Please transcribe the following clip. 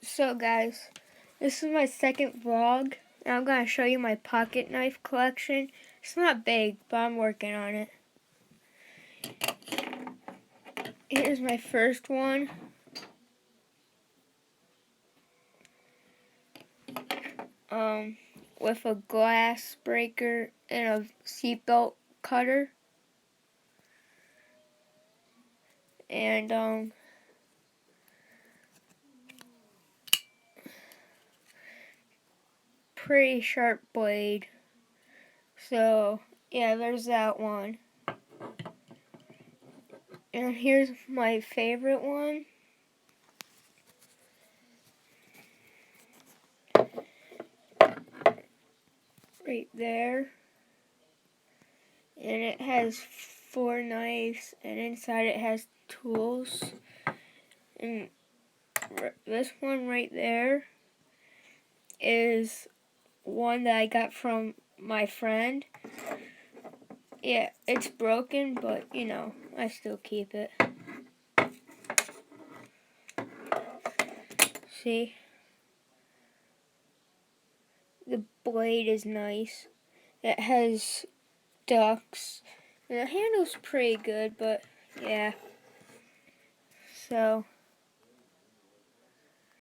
So guys, this is my second vlog, and I'm going to show you my pocket knife collection. It's not big, but I'm working on it. Here's my first one. With a glass breaker and a seatbelt cutter. And, pretty sharp blade. So, yeah, there's that one. And here's my favorite one. Right there. And it has 4 knives, and inside it has tools. And this one right there is one that I got from my friend. Yeah, it's broken, but you know, I still keep it. See? The blade is nice. It has ducks. And the handle's pretty good, but yeah. So,